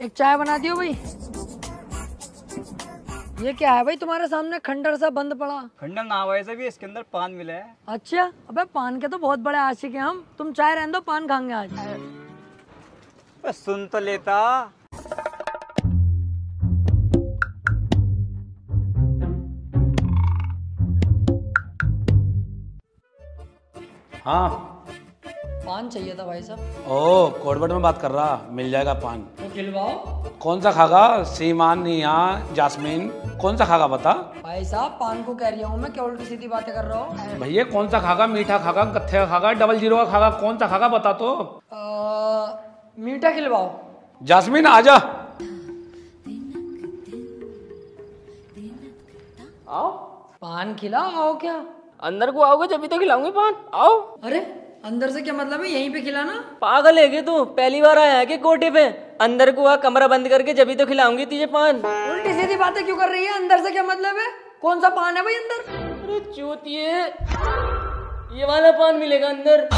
एक चाय बना दियो भाई। ये क्या है भाई तुम्हारे सामने खंडर सा बंद पड़ा? खंडर ना वैसे भी इसके अंदर पान मिला है। अच्छा, अबे पान के तो बहुत बड़े आशिक हैं हम। तुम चाय रहने दो, पान खाएंगे आज। बस सुन तो लेता। हाँ। पान चाहिए था भाई साहब। ओ कोडवर्ड में बात कर रहा, मिल जाएगा पान। तो खिलवाओ। कौन सा खागा? सीमान, निया, जास्मीन, कौन सा खागा बता? भाई साहब पान को कह रही हूँ मैं, क्या उल्टी सीधी बातें कर रहा हूँ? भैया कौन सा खागा? मीठा खागा, कत्थे का खागा, 00 का खागा, कौन सा खागा बता तो। मीठा खिलवाओ। जास्मीन आजा। आओ। पान खिलाओ। आओ क्या? अंदर को आओगे जब तो खिलाऊंगी पान। आओ। अरे अंदर से क्या मतलब है? यहीं पे खिलाना। पागल है क्या तू? पहली बार आया है क्या कोठे पे? अंदर को आ, कमरा बंद करके जब तो खिलाऊंगी तुझे पान। उल्टी सीधी बातें क्यों कर रही है? अंदर से क्या मतलब है? कौन सा पान है भाई अंदर? अरे चूतिए, ये वाला पान मिलेगा अंदर।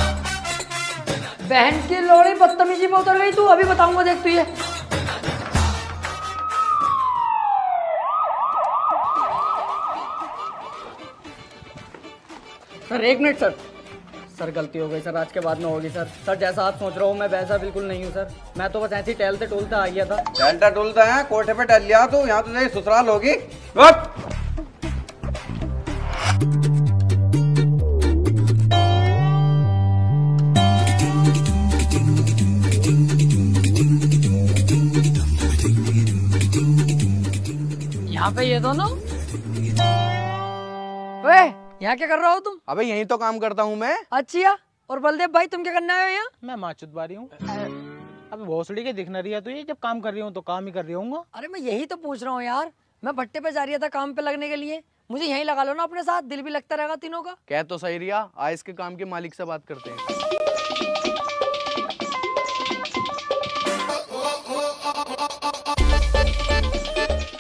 बहन की लोड़ी, बदतमीजी में उतर गई तू। अभी बताऊंगा, देख तू ये। सर एक मिनट सर। सर गलती हो गई सर, आज के बाद में होगी सर। सर जैसा आप सोच रहे हो मैं वैसा बिल्कुल नहीं हूँ सर। मैं तो बस ऐसे ही टहलते टूलते आ गया था। टहलता टूलता है कोठे पे टहल लिया तू, यहाँ तो तेरी ससुराल होगी। यहाँ पे ये दोनों। ओए, यहाँ क्या कर रहे हो तुम? अबे यही तो काम करता हूँ मैं। अच्छा, और बलदेव भाई तुम क्या करने आए हो यहाँ? मैं माचुत बारी हूँ। अबे भोसड़ी के दिख न रही है तो ये जब काम कर रही हूँ तो काम ही कर रही हूँ। अरे मैं यही तो पूछ रहा हूँ यार। मैं भट्टे पे जा रही था काम पे लगने के लिए। मुझे यहीं लगा लो ना अपने साथ, दिल भी लगता रहेगा तीनों का। कह तो सही रिया, आज इसके काम के मालिक से बात करते हैं।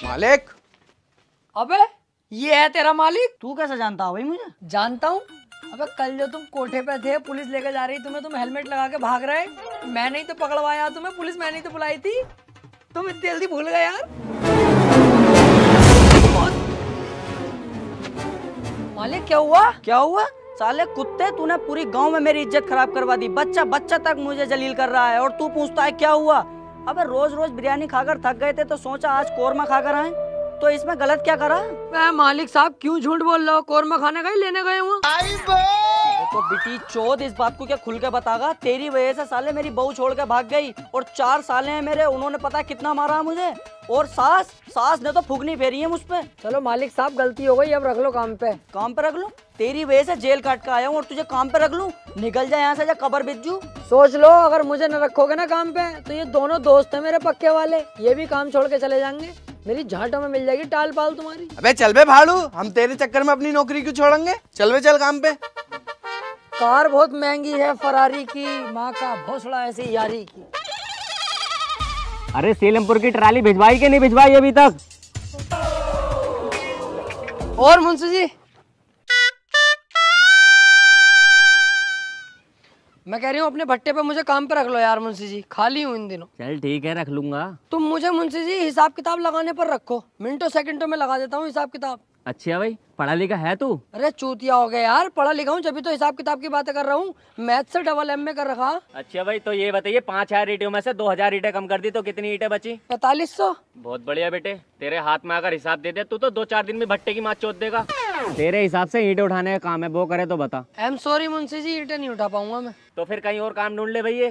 मालिक। अबे ये है तेरा मालिक? तू कैसे जानता है भाई मुझे? जानता हूँ। अबे कल जो तुम कोठे पे थे, पुलिस लेकर जा रही तुम्हें, तुम हेलमेट लगा के भाग रहे। मैं नहीं तो पकड़वाया तुम्हें, पुलिस मैंने ही तो बुलाई थी। तुम इतनी जल्दी भूल गए यार। मालिक क्या हुआ? क्या हुआ? साले कुत्ते, तूने पूरी गांव में मेरी इज्जत खराब करवा दी। बच्चा बच्चा तक मुझे जलील कर रहा है और तू पूछता है क्या हुआ? अबे रोज रोज बिरयानी खाकर थक गए थे तो सोचा आज कोरमा खाकर आए। तो इसमें गलत क्या करा? मैं मालिक साहब क्यों झूठ बोल रहे हो? कोरमा खाने का ही लेने गए हूँ। तो बिटी चोद, इस बात को क्या खुल के बतागा? तेरी वजह से साले मेरी बहू छोड़ के भाग गई और 4 साले हैं मेरे, उन्होंने पता कितना मारा मुझे। और सास ने तो फुगनी फेरी है मुझ पे। चलो मालिक साहब गलती हो गई, अब रख लो काम पे। काम पे रख लूं? तेरी वजह से जेल काट के आया हूँ और तुझे काम पे रख लूं? निकल जाए यहाँ से, जा कबर बिज्जू। सोच लो, अगर मुझे न रखोगे ना काम पे तो ये दोनों दोस्त हैं मेरे पक्के वाले, ये भी काम छोड़ के चले जाएंगे। मेरी झांटों में मिल जाएगी टाल पाल तुम्हारी। अबे चल बे भाड़ू, हम तेरे चक्कर में अपनी नौकरी क्यों छोड़ेंगे? चल बे चल काम पे। कार बहुत महंगी है फरारी की, माँ का भोसड़ा ऐसी यारी की। अरे सीलमपुर की ट्राली भिजवाई कि नहीं भिजवाई अभी तक? और मुंशी जी, मैं कह रही हूँ अपने भट्टे पे मुझे काम पे रख लो यार मुंशी जी, खाली हूँ इन दिनों। चल ठीक है, रख लूंगा। तुम मुझे मुंशी जी हिसाब किताब लगाने पर रखो, मिनटों सेकंडों में लगा देता हूँ हिसाब किताब। अच्छा भाई, पढ़ा लिखा है तू? अरे चूतिया हो गया यार, पढ़ा लिखा हूँ जब तो हिसाब किताब की बातें कर रहा हूँ। मैथ से डबल MA कर रखा। अच्छा भाई, तो ये बताइए 5000 ईंटों में से 2000 ईंटें कम कर दी तो कितनी ईंटें बची? 4500। बहुत बढ़िया बेटे, तेरे हाथ में अगर हिसाब दे दे तू तो 2-4 दिन में भट्टे की माँ चोद देगा। तेरे हिसाब से ईंटें उठाने का काम है, वो करे तो बता। I am sorry Munshi ji, ईंटें नहीं उठा पाऊंगा मैं। तो फिर कहीं और काम ढूंढ ले भैया।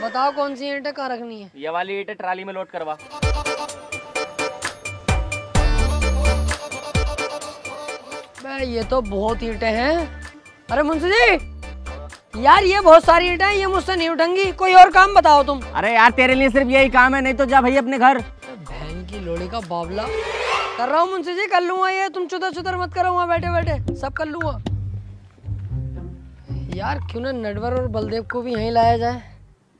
बताओ कौन सी ईंटें कहाँ रखनी है? ये वाली ईंटें ट्राली में लोड करवा। ये तो बहुत ईंटें हैं। अरे मुंशी जी यार, ये बहुत सारी ईंटें हैं, ये मुझसे नहीं उठेंगी, कोई और काम बताओ तुम। अरे यार तेरे लिए सिर्फ यही काम है, नहीं तो जा भाई अपने घर। बहन की लोड़ी का बावला। कर रहा हूँ मुंशी जी, कर लूंगा ये, तुम चुदर चुदर मत करो, वहाँ बैठे बैठे सब कर लूंगा। यार क्यों ना नटवर और बलदेव को भी यहीं लाया जाए,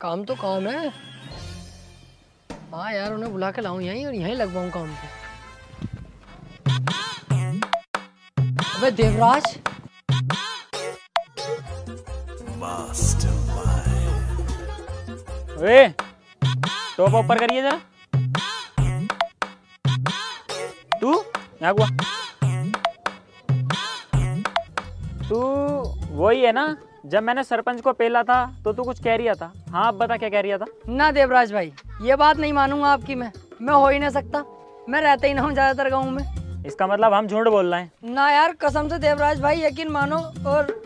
काम तो काम है। हाँ यार, उन्हें बुला के लाऊं यहीं और यहीं लगवाऊं काम पे। अबे देवराज, वे टॉप ऊपर करिए जरा। तू यहाँ हुआ, तू वही है ना जब मैंने सरपंच को पेला था तो तू कुछ कह रिया था। हाँ अब बता क्या कह रिया था। ना देवराज भाई, ये बात नहीं मानूंगा आपकी। मैं हो ही नहीं सकता। मैं रहता ही ना हूँ ज्यादातर गाँव में। इसका मतलब हम झूठ बोल रहे हैं। ना यार, कसम से देवराज भाई यकीन मानो। और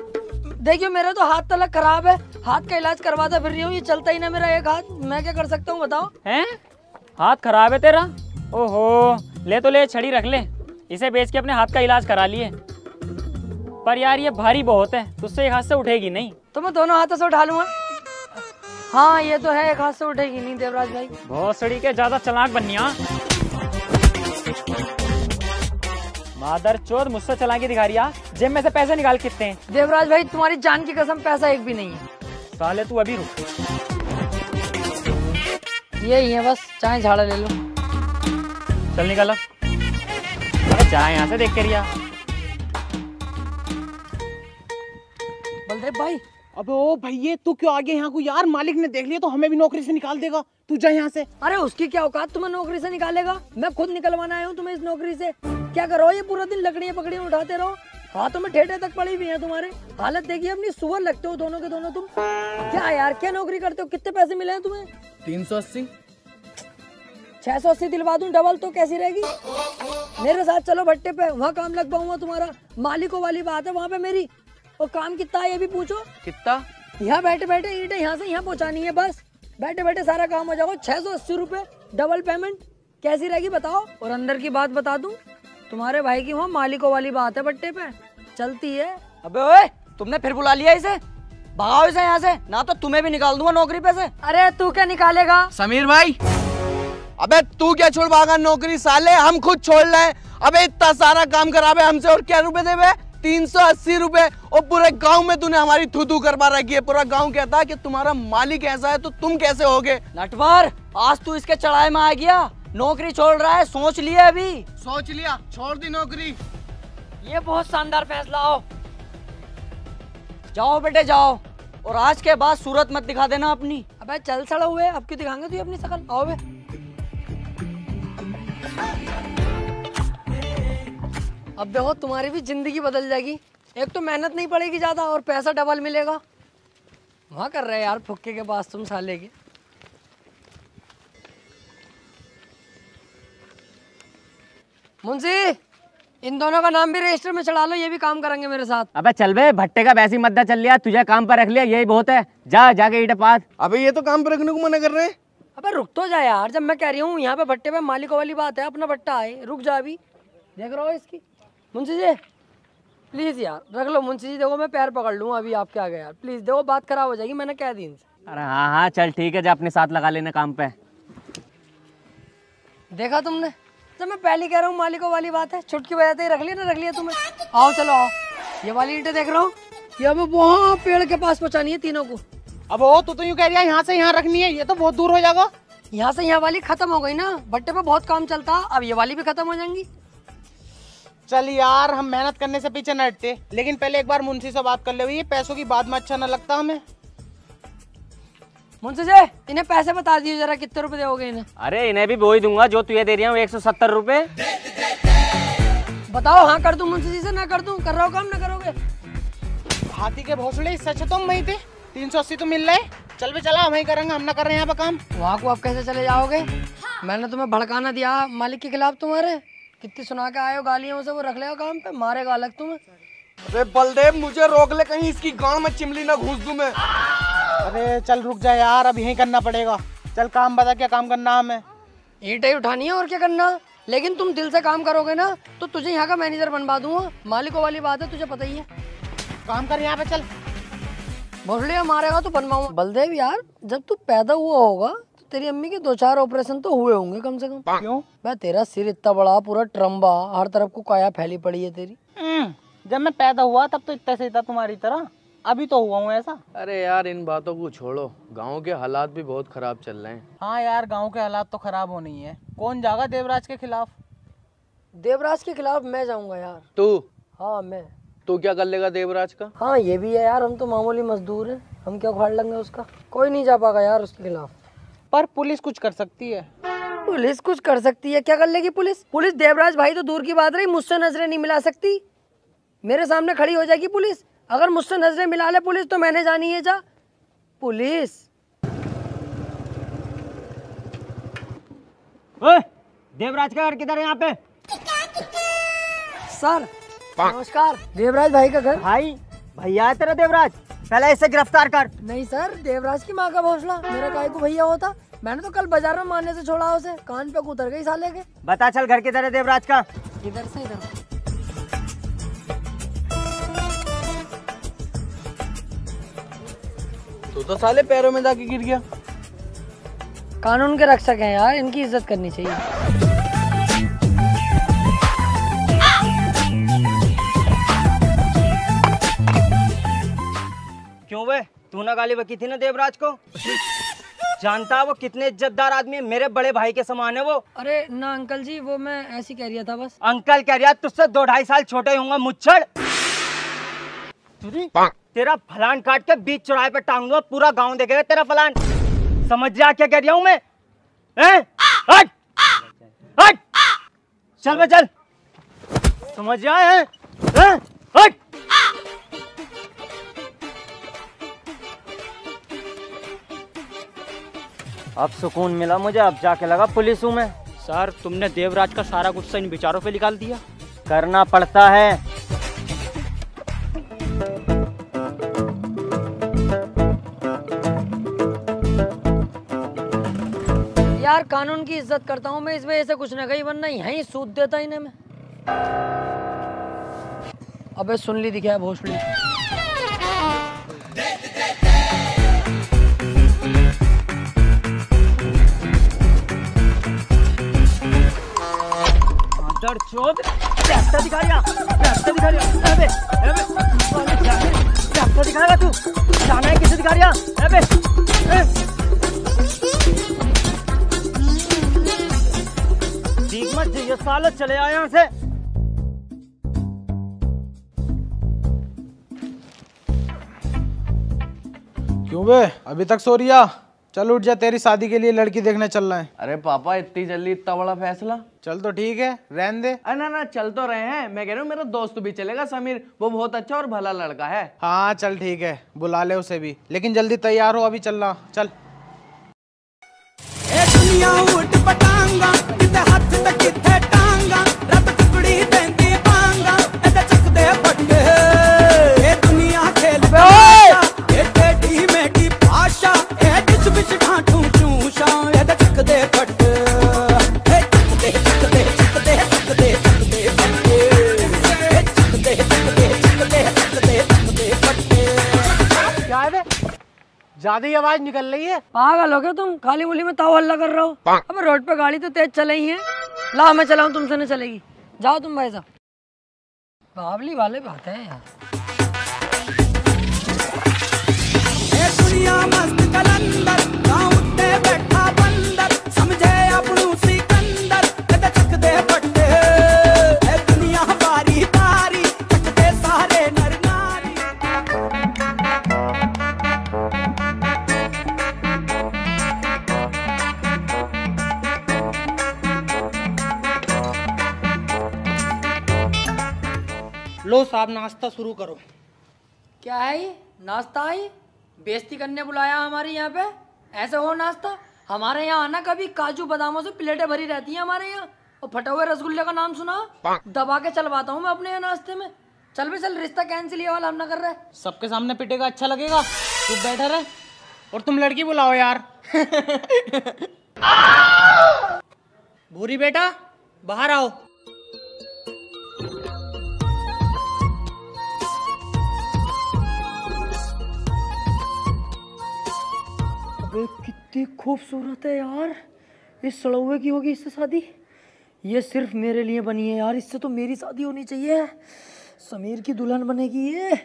देखियो मेरा तो हाथ तलक खराब है, हाथ का इलाज करवाता फिर रही हूँ, ये चलता ही ना मेरा एक हाथ। मैं क्या कर सकता हूँ बताओ। हैं? हाथ खराब है तेरा? ओहो, ले तो ले, छड़ी रख ले, इसे बेच के अपने हाथ का इलाज करा लिए। पर यार ये भारी बहुत है, तुझसे एक हाथ से उठेगी नहीं। तो मैं दोनों हाथों से उठा लूंगा। हाँ ये तो है, एक हाथ से उठेगी नहीं देवराज भाई। बहुत सड़ी के ज्यादा चालाक बनिया। मादर चोद, मुझसे चालाकी दिखा रिया। जेब में से पैसे निकाल कितने हैं? देवराज भाई तुम्हारी जान की कसम पैसा एक भी नहीं है। साले तू अभी रुक। यही है बस, चाहे झाड़ा ले लो। चल निकल अब। अरे जा यहाँ से देख के रिया। बलदेव भाई। अबे ओ भैया तू क्यों आ गया यहाँ को यार? मालिक ने देख लिया तो हमें भी नौकरी से निकाल देगा। तू जा यहाँ से। अरे उसकी क्या औकात, तुम्हें नौकरी से निकालेगा? मैं खुद निकलवाना आया हूँ तुम्हें इस नौकरी से। क्या करो ये पूरा दिन लकड़ियाँ पकड़ियाँ उठाते रहो, हाथों में ठेठे तक पड़ी हुई है तुम्हारे। हालत देखिए अपनी, सुअर लगते हो दोनों के दोनों तुम। क्या यार, क्या नौकरी करते हो? कितने पैसे मिले हैं तुम्हें? 380। 680 दिलवा दूं डबल तो कैसी रहेगी? मेरे साथ चलो भट्टे पे, वहाँ काम लग पाऊंगा तुम्हारा। मालिकों वाली बात है वहाँ पे मेरी। और काम कितना है ये भी पूछो। कितना? यहाँ बैठे बैठे ईंटें यहाँ से यहाँ पहुँचानी है बस। बैठे बैठे सारा काम हो जाएगा। 680 रुपए डबल पेमेंट कैसी रहेगी बताओ? और अंदर की बात बता दूं, तुम्हारे भाई की वहाँ मालिकों वाली बात है भट्टे पे चलती है। अबे ओए, तुमने फिर बुला लिया इसे? भगाओ इसे यहाँ से, ना तो तुम्हें भी निकाल दूंगा नौकरी पे से। अरे तू क्या निकालेगा? समीर भाई, अबे तू क्या छोड़ भागा नौकरी? साले हम खुद छोड़ रहे। अबे इतना सारा काम करावे हमसे और क्या रुपए देवे? 380 रुपए। और पूरे गांव में तूने हमारी थू थू करवा रखी है। पूरा गांव कहता है कि तुम्हारा मालिक ऐसा है तो तुम कैसे होगे? नटवर, आज तू इसके चढ़ाए में आ गया। नौकरी छोड़ रहा है, सोच लिया अभी? सोच लिया, छोड़ दी नौकरी। ये बहुत शानदार फैसला हो। जाओ बेटे जाओ, और आज के बाद सूरत मत दिखा देना अपनी। अबे चल सड़ा हुए, अब क्यों दिखाएंगे तू अपनी शकल? आओ बे। अब देखो तुम्हारी भी जिंदगी बदल जाएगी। एक तो मेहनत नहीं पड़ेगी ज्यादा और पैसा डबल मिलेगा। वहाँ कर रहे यार फुक्के के पास तुम साले के। मुंशी, इन दोनों का नाम भी रजिस्टर में चढ़ा लो, ये भी काम करेंगे मेरे साथ। अबे चल बे, भट्टे का वैसी मद्दा चल लिया, तुझे काम पर रख लिया यही बहुत है। जा जाके ईंटें पात। अबे ये तो काम पे रखने को मना कर रहे हैं। अबे रुक तो जा यार, जब मैं कह रही हूँ यहाँ पे भट्टे पे मालिकों वाली बात है, अपना भट्टा है, रुक जा अभी। देख रहा हो इसकी। मुंशी जी प्लीज यार रख लो। मुंशी जी देखो मैं पैर पकड़ लूँ अभी आपके आगे यार, प्लीज। देखो बात खराब हो जाएगी, मैंने कह दी इनसे। अरे हाँ हाँ चल ठीक है, जा अपने साथ लगा लेना काम पे। देखा तुमने, जब मैं पहले कह रहा हूँ मालिकों वाली बात है, छुटकी बजाते ही रख लिया ना, रख लिया तुम्हें। आओ चलो आओ, ये वाली ईंटें देख रहा हूँ, ये अब वहाँ पेड़ के पास पहुँचानी है तीनों को। अब ओ तू तो यूं कह रही है यहाँ से यहाँ रखनी है, ये तो बहुत दूर हो जाएगा। यहाँ से यहाँ वाली खत्म हो गई ना, भट्टे पे बहुत काम चलता, अब ये वाली भी खत्म हो जाएंगी। चल यार, हम मेहनत करने से पीछे न हटते, लेकिन पहले एक बार मुंशी से बात कर ले। ये पैसों की बात में अच्छा न लगता हमें। मुंशी जी इन्हें पैसे बता दिए जरा, कितने रुपए दोगे इन्हें? अरे इन्हें भी वो ही दूंगा जो तुझे दे रही हूँ, 170 रुपए। बताओ हाँ कर दूं मुंशी जी से, ना कर दूं? कर रहा हो काम, ना करोगे? हाथी के भोसड़े, इससे अच्छा तुम वहीं थे। 380 तो मिल रहे। चल बे चला, हम ही करेंगे, हम ना कर रहे हैं यहाँ पे काम। वहाँ को अब कैसे चले जाओगे? मैंने तुम्हें भड़काना दिया मालिक के खिलाफ, तुम्हारे कितनी सुना के आए हो गालियों से, वो रख लेगा काम पे, मारेगा अलग तुम्हें। अरे बलदेव मुझे रोक ले, कहीं इसकी गांड में चिमली ना घुस दूं मैं। अरे चल रुक जा यार, अब यही करना पड़ेगा। चल काम बता, क्या काम करना हमें? ईंटें उठानी है और क्या करना, लेकिन तुम दिल से काम करोगे ना तो तुझे यहाँ का मैनेजर बनवा दूंगा। मालिकों वाली बात है, तुझे पता ही है। काम कर यहाँ पे चल। भोसड़िया मारेगा तो बनवाऊंगा। बलदेव यार, जब तू पैदा हुआ होगा तो तेरी अम्मी के 2-4 ऑपरेशन तो हुए होंगे कम से कम। क्यों? मैं तेरा सिर इतना बड़ा, पूरा ट्रम्बा, हर तरफ को काया फैली पड़ी है तेरी। जब मैं पैदा हुआ तब तो इतना से था तुम्हारी तरह, अभी तो हुआ हूँ ऐसा। अरे यार इन बातों को छोड़ो, गांव के हालात भी बहुत खराब चल रहे हैं। हाँ यार, गांव के हालात तो खराब होने ही है। कौन जाएगा देवराज के खिलाफ? देवराज के खिलाफ मैं जाऊंगा यार। तू? हाँ मैं। तू क्या कर लेगा देवराज का? हाँ ये भी है यार, हम तो मामूली मजदूर हैं, हम क्या उखाड़ लेंगे उसका। कोई नहीं जा पाएगा यार उसके खिलाफ। पर पुलिस कुछ कर सकती है। पुलिस कुछ कर सकती है? क्या कर लेगी पुलिस? पुलिस देवराज भाई तो दूर की बात रही, मुझसे नजरें नहीं मिला सकती। मेरे सामने खड़ी हो जाएगी पुलिस। अगर मुझसे नजरें मिला ले पुलिस तो मैंने जानी है जा पुलिस। ओए, देवराज का घर किधर है यहाँ पे? सर नमस्कार। देवराज भाई का घर। भाई भैया है तेरा देवराज, पहले इसे गिरफ्तार कर। नहीं सर, देवराज की माँ का भौसला, मेरा काय को भैया होता। मैंने तो कल बाजार में मारने से छोड़ा उसे, कान पे उतर गई साले के। बता चल घर किधर है देवराज का? इधर से इधर। तू तो साले पैरों में जाके गिर गया। कानून के रक्षक हैं यार, इनकी इज्जत करनी चाहिए। क्यों बे, तू ना गाली बकी थी ना देवराज को? जानता वो कितने इज्जतदार आदमी है, मेरे बड़े भाई के समान है वो। अरे ना अंकल जी, वो मैं ऐसी कह रहा था बस। अंकल कह रहा, तुझसे 2-2.5 साल छोटे होंगे मुच्छड़। तेरा फलान काट के बीच चौराहे पे टांग दूंगा, पूरा गांव देखेगा तेरा फलान। समझ जा क्या कह रहा हूं मैं? हट हट चल बे चल, समझ जाए। हट अब सुकून मिला मुझे, अब जाके लगा पुलिस हूं मैं। सर तुमने देवराज का सारा गुस्सा इन बेचारों पे निकाल दिया। करना पड़ता है। यार कानून की इज्जत करता हूँ मैं, इस वजह से कुछ न कहीं, वरना यहीं सूद देता इन्हें मैं। अबे सुन ली दिखा है भोसड़ी। चोद रास्ता दिखा रहा, रास्ता दिखा रहा। अबे रास्ता दिखाएगा तू? जाना है किसे दिखा रहा? अबे देख मत ये सालों चले आए यहाँ से। क्यों बे, अभी तक सो रिया? चल उठ जा, तेरी शादी के लिए लड़की देखने चल रहे हैं। अरे पापा इतनी जल्दी इतना बड़ा फैसला? चल तो ठीक है, रहने दे। ना ना चल तो रहे हैं, मैं कह रहा हूँ मेरा दोस्त भी चलेगा समीर, वो बहुत अच्छा और भला लड़का है। हाँ चल ठीक है, बुला ले उसे भी, लेकिन जल्दी तैयार हो, अभी चलना। चल दुनिया उठ पटांगा, किते हाथ ते किते टांगा, रब टुकड़ी देंदी बांगा, एदा चक दे फटके। ए दुनिया खेल भाषा, ए टेढ़ी मेढ़ी भाषा, ए डिच बिच ढांठू चूषा, एदा चक दे फटके। ए चक दे चक दे चक दे चक दे चक दे फटके। ए चक दे चक दे चक दे चक दे चक दे फटके। क्या है बे, ज्यादा ही आवाज निकल रही है। पागल हो गए तुम, खाली मुली में ताव हल्ला कर रहे हो। अबे रोड पे गाड़ी तो तेज चल रही है। ला मैं चलाऊं, तुमसे नहीं चलेगी। जाओ तुम भाई साहब। बावली वाले बात है यार। दुनिया मस्त कलंदर, गाँव ते बैठा बंदर, समझे अपनू सिकंदर, एदा चक दे फटके। ए दुनिया बारी बारी, चक दे सारे नर नारी। लो साहब, नाश्ता शुरू करो। क्या है ये नाश्ता? है बेइज्जती करने बुलाया हमारे यहाँ पे? ऐसे हो नाश्ता? हमारे यहाँ आना, कभी काजू बादामों से प्लेटें भरी रहती हैं हमारे यहाँ। और फटे हुए रसगुल्ले का नाम सुना? दबा के चलवाता हूँ मैं अपने यहाँ नाश्ते में। चल भी चल, रिश्ता कैंसिल ये वाला हम ना कर रहे। सबके सामने पिटेगा, अच्छा लगेगा? तू बैठा रहे और तुम लड़की बुलाओ यार। भूरी बेटा बाहर आओ। अबे कितनी खूबसूरत है यार। इस सड़ौए की होगी इससे शादी? ये सिर्फ मेरे लिए बनी है यार, इससे तो मेरी शादी होनी चाहिए। समीर की दुल्हन बनेगी ये।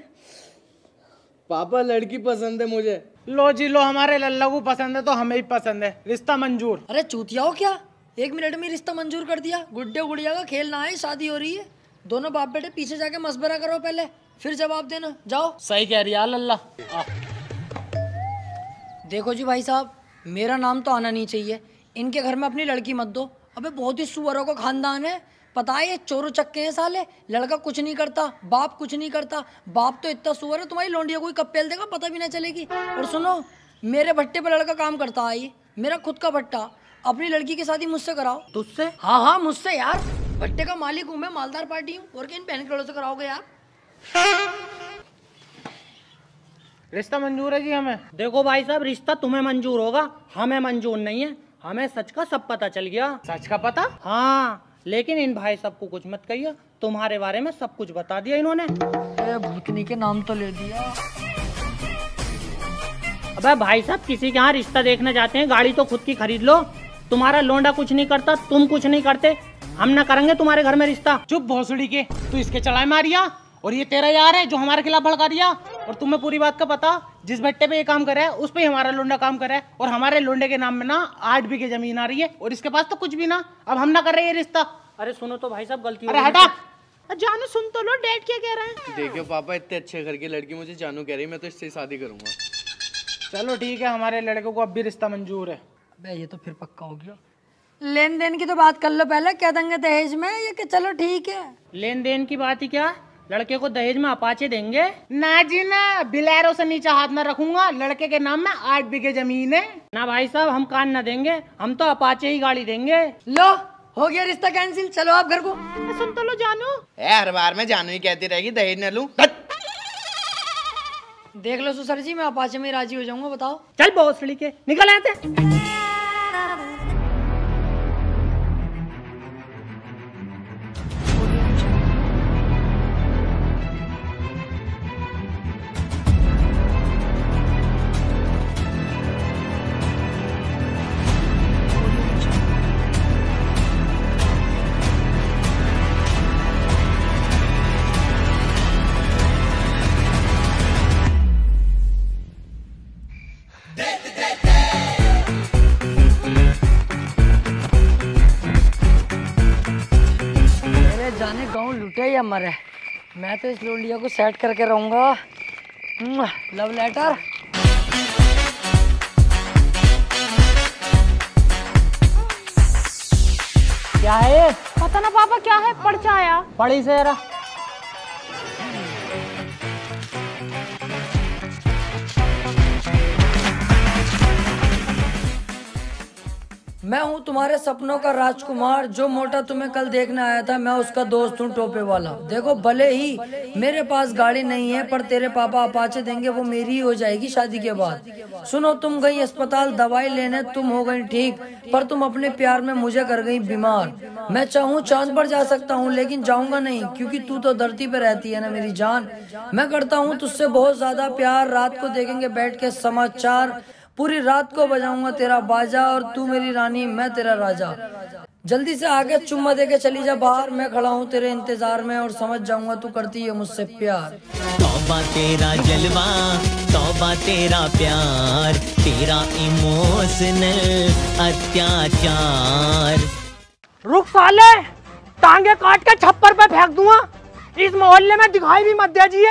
पापा लड़की पसंद है मुझे। लो जी लो, हमारे लल्ला को पसंद है तो हमें भी पसंद है, रिश्ता मंजूर। अरे चूतिया हो क्या, 1 मिनट में रिश्ता मंजूर कर दिया? गुड्डे गुड़िया का खेल ना है, शादी हो रही है। दोनों बाप बेटे पीछे जाके मशवरा करो पहले, फिर जवाब देना। जाओ। सही कह रही है लल्ला। देखो जी भाई साहब, मेरा नाम तो आना नहीं चाहिए। इनके घर में अपनी लड़की मत दो। अबे बहुत ही सुअरों का खानदान है, पता है ये चोरों चक्के हैं साले। लड़का कुछ नहीं करता, बाप कुछ नहीं करता। बाप तो इतना सुअर है तुम्हारी लौंडिया कोई कब पेल देगा पता भी ना चलेगी। और सुनो, मेरे भट्टे पर लड़का काम करता है, ये मेरा खुद का भट्टा। अपनी लड़की की शादी मुझसे कराओ। तुझसे? हाँ मुझसे यार, भट्टे का मालिक हूँ मैं, मालदार पार्टी हूँ। और क्या इन बहन करोड़ों से कराओगे यार? रिश्ता मंजूर है जी हमें। देखो भाई साहब, रिश्ता तुम्हें मंजूर होगा, हमें मंजूर नहीं है। हमें सच का सब पता चल गया। सच का पता? हाँ, लेकिन इन भाई साहब को कुछ मत कहिए, तुम्हारे बारे में सब कुछ बता दिया इन्होंने। भूतनी के नाम तो ले दिया। अबे भाई साहब, किसी के यहाँ रिश्ता देखने जाते हैं, गाड़ी तो खुद की खरीद लो। तुम्हारा लोंडा कुछ नहीं करता, तुम कुछ नहीं करते, हम ना करेंगे तुम्हारे घर में रिश्ता। चुप भोसड़ी के, तू इसके चढ़ाई मारिया। और ये तेरा यार है जो हमारे खिलाफ भड़का दिया। और तुम्हें पूरी बात का पता, जिस भट्टे पे ये काम कर रहा है उस पे हमारा लोंडा काम कर रहा है। और हमारे लोंडे के नाम में ना 8 बीघे जमीन आ रही है और इसके पास तो कुछ भी ना। अब हम ना कर रहे ये रिश्ता। अरे सुनो तो भाई साहब, गलती अरे हटा, जानू सुन तो लो, डैड क्या कह रहे हैं। देखियो पापा, इतने अच्छे घर की लड़की मुझे जानू कह रही है, मैं तो इससे शादी करूंगा। चलो ठीक है, हमारे लड़के को अब भी रिश्ता मंजूर है। बे ये तो फिर पक्का हो गया। लेन देन की तो बात कर लो पहले, क्या देंगे दहेज में? ये कि चलो ठीक है। लेन देन की बात ही क्या, लड़के को दहेज में अपाचे देंगे। ना जी ना, बिलेरो से नीचे हाथ ना रखूंगा। लड़के के नाम में 8 बीघे जमीन है। ना भाई साहब, हम कान ना देंगे, हम तो अपाचे ही गाड़ी देंगे। लो हो गया रिश्ता कैंसिल, चलो आप घर को। सुन तो लो जानू। हर बार में जानू ही कहती रहेगी दहेज न लूं। देख लो सुसर जी, मैं अपाचे में राजी हो जाऊंगा, बताओ। चल भोसड़ी के, निकल आते। जाने गाँव लुटे या मरे, मैं तो इस लोलिया को सेट करके रहूंगा। Love letter. क्या है? पता ना पापा क्या है, पर्चा आया। पढ़ी से जरा। मैं हूँ तुम्हारे सपनों का राजकुमार, जो मोटा तुम्हें कल देखने आया था, मैं उसका दोस्त हूँ टोपे वाला। देखो भले ही मेरे पास गाड़ी नहीं है, पर तेरे पापा अपाचे देंगे, वो मेरी ही हो जाएगी शादी के बाद। सुनो, तुम गई अस्पताल दवाई लेने, तुम हो गई ठीक, पर तुम अपने प्यार में मुझे कर गई बीमार। मैं चाहूँ चांद पर जा सकता हूँ, लेकिन जाऊंगा नहीं, क्योंकि तू तो धरती पे रहती है ना मेरी जान। मैं करता हूँ तुझसे बहुत ज्यादा प्यार, रात को देखेंगे बैठ के समाचार, पूरी रात को बजाऊंगा तेरा बाजा, और तू मेरी रानी मैं तेरा राजा। जल्दी से आके चुम्मा दे के चली जा बाहर, मैं खड़ा हूँ तेरे इंतजार में, और समझ जाऊंगा तू करती है मुझसे प्यार। तौबा तेरा जलवा, तौबा तेरा प्यार, तेरा इमोशनल अत्याचार। रुक साले, टांगे काट के छप्पर पे फेंक दूंगा। इस मोहल्ले में दिखाई भी मत दीजिए।